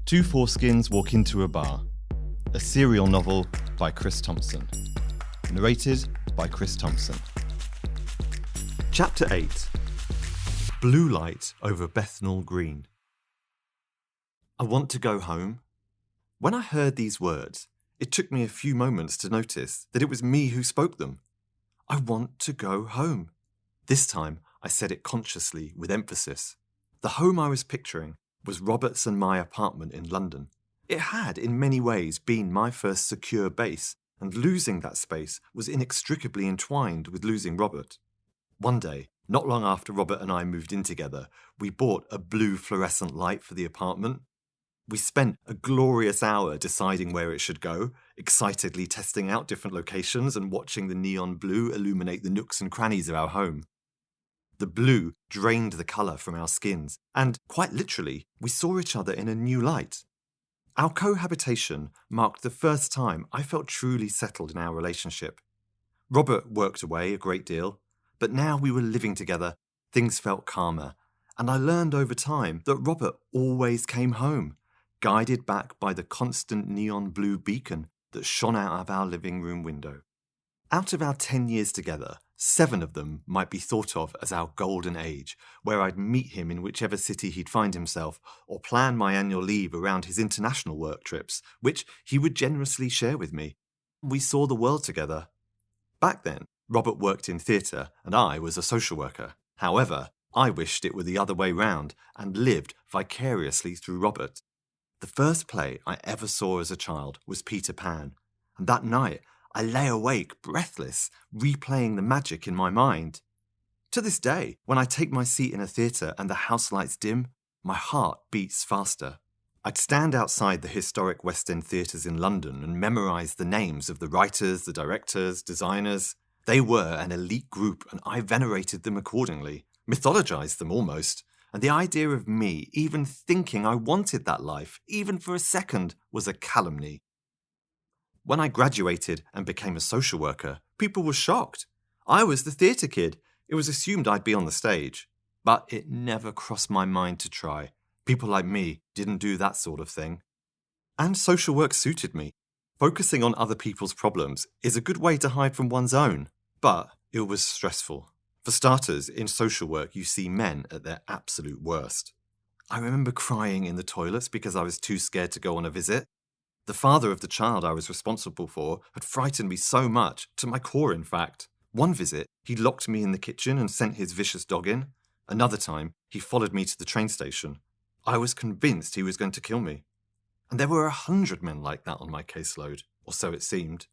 Two foreskins walk into a bar. A serial novel by Chris Thompson. Narrated by Chris Thompson. Chapter 8. Blue Light over Bethnal Green. I want to go home. When I heard these words, it took me a few moments to notice that it was me who spoke them. I want to go home. This time, I said it consciously with emphasis. The home I was picturing was Robert's and my apartment in London. It had, in many ways, been my first secure base, and losing that space was inextricably entwined with losing Robert. One day, not long after Robert and I moved in together, we bought a blue fluorescent light for the apartment. We spent a glorious hour deciding where it should go, excitedly testing out different locations and watching the neon blue illuminate the nooks and crannies of our home. The blue drained the colour from our skins, and, quite literally, we saw each other in a new light. Our cohabitation marked the first time I felt truly settled in our relationship. Robert worked away a great deal, but now we were living together, things felt calmer, and I learned over time that Robert always came home, guided back by the constant neon blue beacon that shone out of our living room window. Out of our 10 years together, 7 of them might be thought of as our golden age, where I'd meet him in whichever city he'd find himself, or plan my annual leave around his international work trips, which he would generously share with me. We saw the world together. Back then, Robert worked in theatre and I was a social worker. However, I wished it were the other way round and lived vicariously through Robert. The first play I ever saw as a child was Peter Pan, and that night I lay awake, breathless, replaying the magic in my mind. To this day, when I take my seat in a theatre and the house lights dim, my heart beats faster. I'd stand outside the historic West End theatres in London and memorise the names of the writers, the directors, designers. They were an elite group and I venerated them accordingly, mythologised them almost, and the idea of me even thinking I wanted that life, even for a second, was a calumny. When I graduated and became a social worker, people were shocked. I was the theatre kid. It was assumed I'd be on the stage. But it never crossed my mind to try. People like me didn't do that sort of thing. And social work suited me. Focusing on other people's problems is a good way to hide from one's own. But it was stressful. For starters, in social work you see men at their absolute worst. I remember crying in the toilets because I was too scared to go on a visit. The father of the child I was responsible for had frightened me so much, to my core in fact. One visit, he locked me in the kitchen and sent his vicious dog in. Another time, he followed me to the train station. I was convinced he was going to kill me. And there were 100 men like that on my caseload, or so it seemed.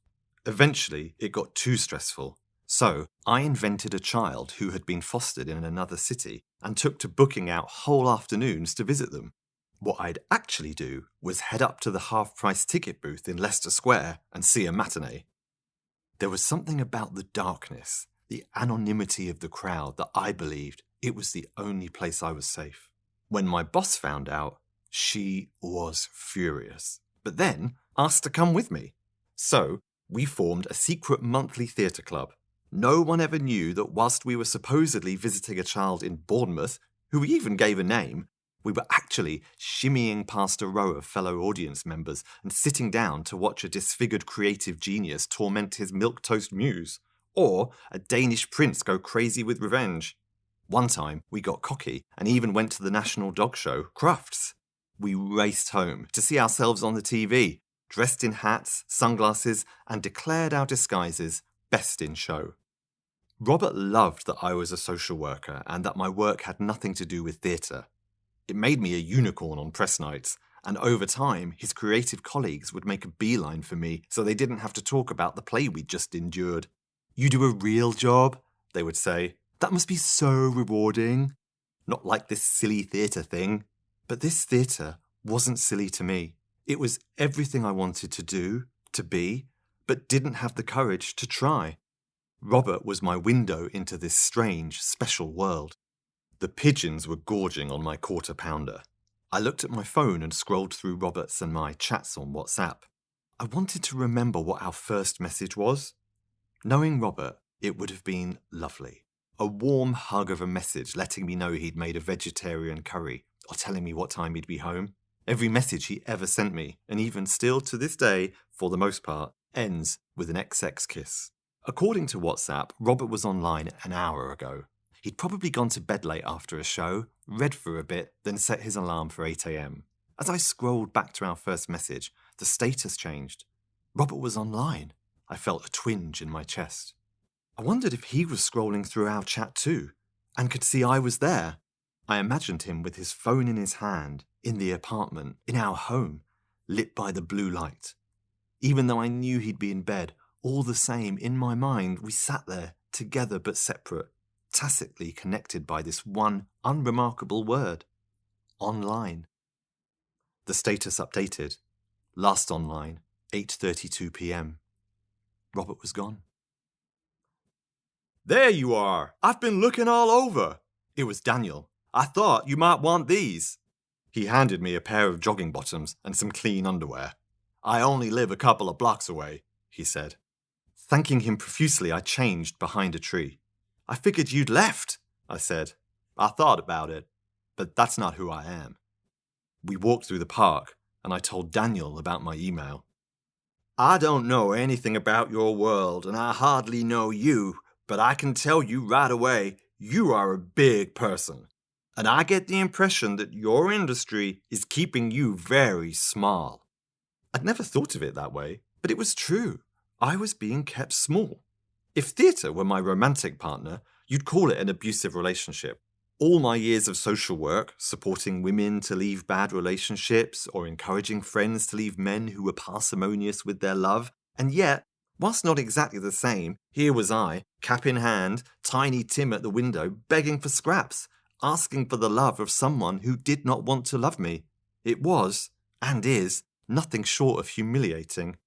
Eventually, it got too stressful. So, I invented a child who had been fostered in another city and took to booking out whole afternoons to visit them. What I'd actually do was head up to the half-price ticket booth in Leicester Square and see a matinee. There was something about the darkness, the anonymity of the crowd that I believed it was the only place I was safe. When my boss found out, she was furious, but then asked to come with me. So, we formed a secret monthly theatre club. No one ever knew that whilst we were supposedly visiting a child in Bournemouth, who we even gave a name, we were actually shimmying past a row of fellow audience members and sitting down to watch a disfigured creative genius torment his milquetoast muse, or a Danish prince go crazy with revenge. One time, we got cocky and even went to the national dog show, Crufts. We raced home to see ourselves on the TV, dressed in hats, sunglasses, and declared our disguises best in show. Robert loved that I was a social worker and that my work had nothing to do with theatre. It made me a unicorn on press nights, and over time, his creative colleagues would make a beeline for me so they didn't have to talk about the play we'd just endured. "You do a real job," they would say. "That must be so rewarding. Not like this silly theatre thing." But this theatre wasn't silly to me. It was everything I wanted to do, to be, but didn't have the courage to try. Robert was my window into this strange, special world. The pigeons were gorging on my quarter-pounder. I looked at my phone and scrolled through Robert's and my chats on WhatsApp. I wanted to remember what our first message was. Knowing Robert, it would have been lovely. A warm hug of a message letting me know he'd made a vegetarian curry, or telling me what time he'd be home. Every message he ever sent me, and even still to this day, for the most part, ends with an XX kiss. According to WhatsApp, Robert was online an hour ago. He'd probably gone to bed late after a show, read for a bit, then set his alarm for 8 a.m. As I scrolled back to our first message, the status changed. Robert was online. I felt a twinge in my chest. I wondered if he was scrolling through our chat too, and could see I was there. I imagined him with his phone in his hand, in the apartment, in our home, lit by the blue light. Even though I knew he'd be in bed, all the same, in my mind, we sat there, together but separate, tacitly connected by this one unremarkable word. Online. The status updated. Last online, 8:32 p.m. Robert was gone. There you are! I've been looking all over! It was Daniel. I thought you might want these. He handed me a pair of jogging bottoms and some clean underwear. I only live a couple of blocks away, he said. Thanking him profusely, I changed behind a tree. I figured you'd left, I said. I thought about it, but that's not who I am. We walked through the park, and I told Daniel about my email. I don't know anything about your world, and I hardly know you, but I can tell you right away, you are a big person. And I get the impression that your industry is keeping you very small. I'd never thought of it that way, but it was true. I was being kept small. If theatre were my romantic partner, you'd call it an abusive relationship. All my years of social work, supporting women to leave bad relationships or encouraging friends to leave men who were parsimonious with their love, and yet, whilst not exactly the same, here was I, cap in hand, Tiny Tim at the window, begging for scraps, asking for the love of someone who did not want to love me. It was, and is, nothing short of humiliating.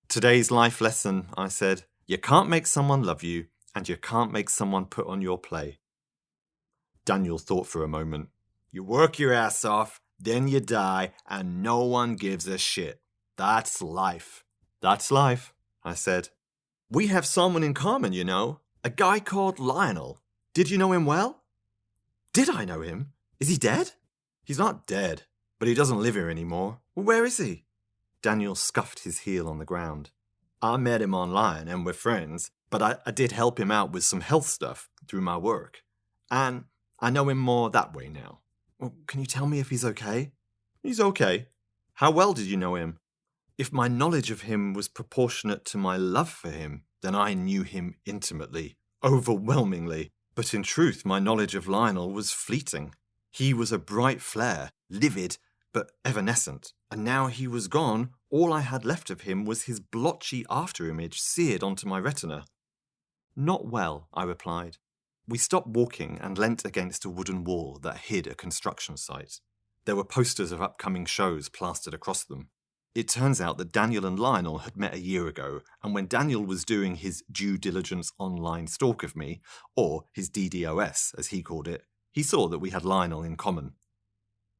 Today's life lesson, I said, you can't make someone love you, and you can't make someone put on your play. Daniel thought for a moment. You work your ass off, then you die, and no one gives a shit. That's life. That's life, I said. We have someone in common, you know. A guy called Lionel. Did you know him well? Did I know him? Is he dead? He's not dead, but he doesn't live here anymore. Well, where is he? Daniel scuffed his heel on the ground. I met him online and we're friends, but I did help him out with some health stuff through my work. And I know him more that way now. Well, can you tell me if he's okay? He's okay. How well did you know him? If my knowledge of him was proportionate to my love for him, then I knew him intimately, overwhelmingly. But in truth, my knowledge of Lionel was fleeting. He was a bright flare, livid, but evanescent. And now he was gone, all I had left of him was his blotchy afterimage seared onto my retina. Not well, I replied. We stopped walking and leant against a wooden wall that hid a construction site. There were posters of upcoming shows plastered across them. It turns out that Daniel and Lionel had met a year ago, and when Daniel was doing his due diligence online stalk of me, or his DDoS, as he called it, he saw that we had Lionel in common.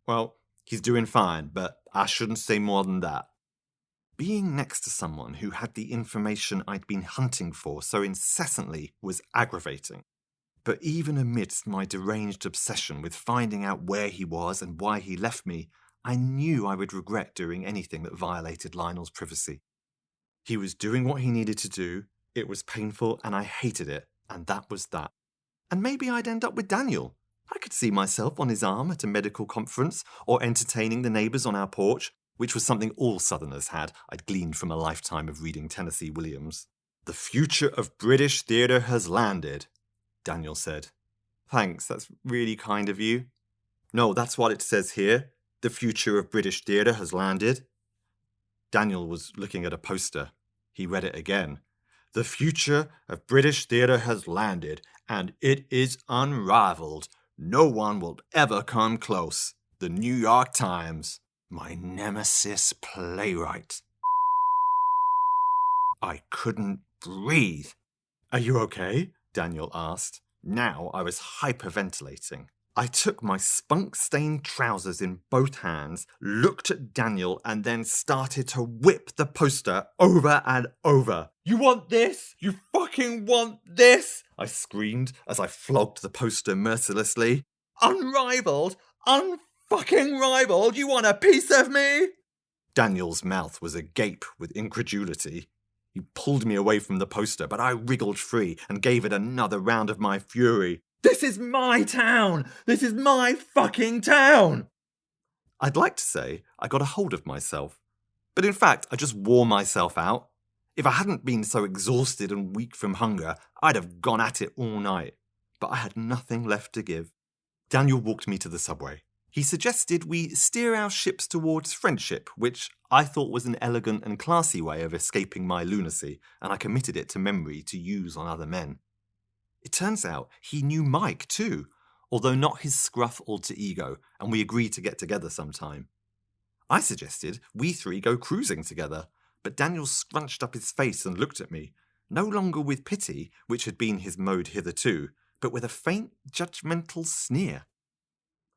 Well, he's doing fine, but I shouldn't say more than that. Being next to someone who had the information I'd been hunting for so incessantly was aggravating. But even amidst my deranged obsession with finding out where he was and why he left me, I knew I would regret doing anything that violated Lionel's privacy. He was doing what he needed to do, it was painful and I hated it, and that was that. And maybe I'd end up with Daniel. I could see myself on his arm at a medical conference, or entertaining the neighbours on our porch, which was something all Southerners had, I'd gleaned from a lifetime of reading Tennessee Williams. The future of British theatre has landed, Daniel said. Thanks, that's really kind of you. No, that's what it says here. The future of British theatre has landed. Daniel was looking at a poster. He read it again. The future of British theatre has landed, and it is unrivaled. No one will ever come close. The New York Times. My nemesis playwright. I couldn't breathe. Are you okay? Daniel asked. Now I was hyperventilating. I took my spunk-stained trousers in both hands, looked at Daniel, and then started to whip the poster over and over. You want this? You fucking want this? I screamed as I flogged the poster mercilessly. Unrivaled, fucking ribald, you want a piece of me? Daniel's mouth was agape with incredulity. He pulled me away from the poster, but I wriggled free and gave it another round of my fury. This is my town! This is my fucking town! I'd like to say I got a hold of myself, but in fact I just wore myself out. If I hadn't been so exhausted and weak from hunger, I'd have gone at it all night. But I had nothing left to give. Daniel walked me to the subway. He suggested we steer our ships towards friendship, which I thought was an elegant and classy way of escaping my lunacy, and I committed it to memory to use on other men. It turns out he knew Mike too, although not his scruff alter ego, and we agreed to get together sometime. I suggested we three go cruising together, but Daniel scrunched up his face and looked at me, no longer with pity, which had been his mode hitherto, but with a faint, judgmental sneer.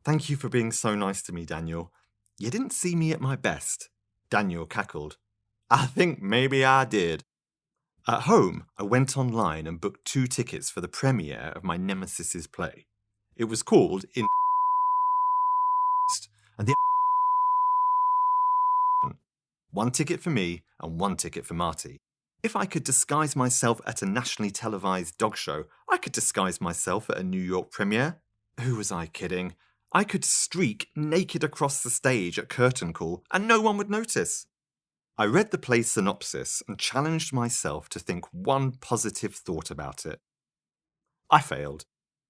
Thank you for being so nice to me, Daniel. You didn't see me at my best. Daniel cackled. I think maybe I did. At home, I went online and booked 2 tickets for the premiere of my Nemesis's play. It was called In and the 1 ticket for me and 1 ticket for Marty. If I could disguise myself at a nationally televised dog show, I could disguise myself at a New York premiere. Who was I kidding? I could streak naked across the stage at curtain call and no one would notice. I read the play's synopsis and challenged myself to think one positive thought about it. I failed.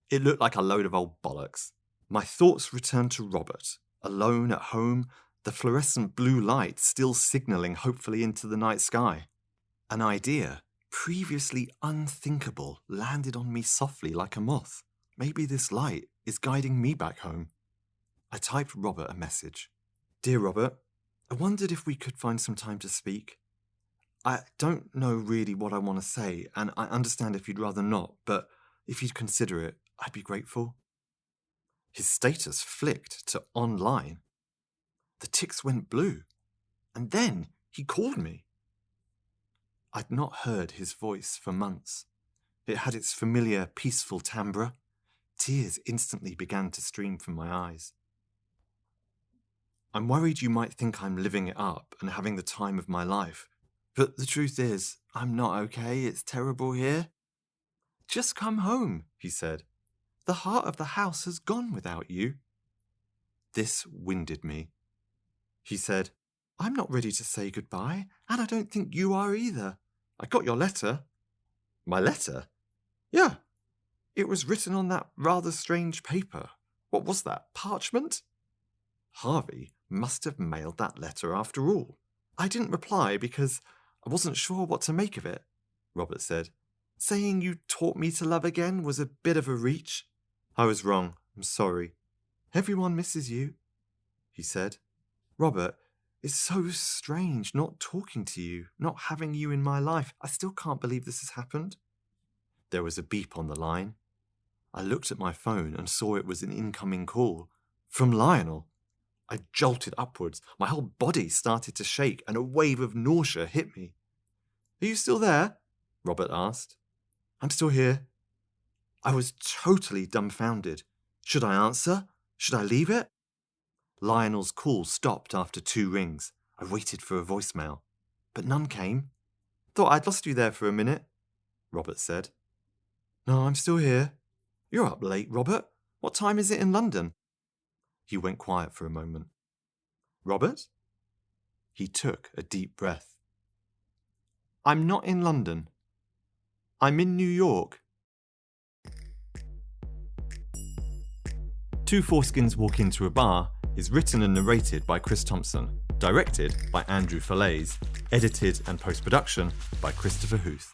It looked like a load of old bollocks. My thoughts returned to Robert, alone at home, the fluorescent blue light still signalling hopefully into the night sky. An idea, previously unthinkable, landed on me softly like a moth. Maybe this light is guiding me back home. I typed Robert a message. Dear Robert, I wondered if we could find some time to speak. I don't know really what I want to say, and I understand if you'd rather not, but if you'd consider it, I'd be grateful. His status flicked to online. The ticks went blue, and then he called me. I'd not heard his voice for months. It had its familiar, peaceful timbre. Tears instantly began to stream from my eyes. I'm worried you might think I'm living it up and having the time of my life, but the truth is, I'm not okay, it's terrible here. Just come home, he said. The heart of the house has gone without you. This winded me. He said, I'm not ready to say goodbye, and I don't think you are either. I got your letter. My letter? Yeah. It was written on that rather strange paper. What was that, parchment? Harvey must have mailed that letter after all. I didn't reply because I wasn't sure what to make of it, Robert said. Saying you taught me to love again was a bit of a reach. I was wrong. I'm sorry. Everyone misses you, he said. Robert, it's so strange not talking to you, not having you in my life. I still can't believe this has happened. There was a beep on the line. I looked at my phone and saw it was an incoming call. From Lionel. I jolted upwards. My whole body started to shake and a wave of nausea hit me. Are you still there? Robert asked. I'm still here. I was totally dumbfounded. Should I answer? Should I leave it? Lionel's call stopped after 2 rings. I waited for a voicemail, but none came. Thought I'd lost you there for a minute, Robert said. No, I'm still here. You're up late, Robert. What time is it in London? He went quiet for a moment. Robert? He took a deep breath. I'm not in London. I'm in New York. 2 Foreskins Walk Into a Bar is written and narrated by Chris Thompson, directed by Andrew Fallaize, edited and post-production by Christopher Huth.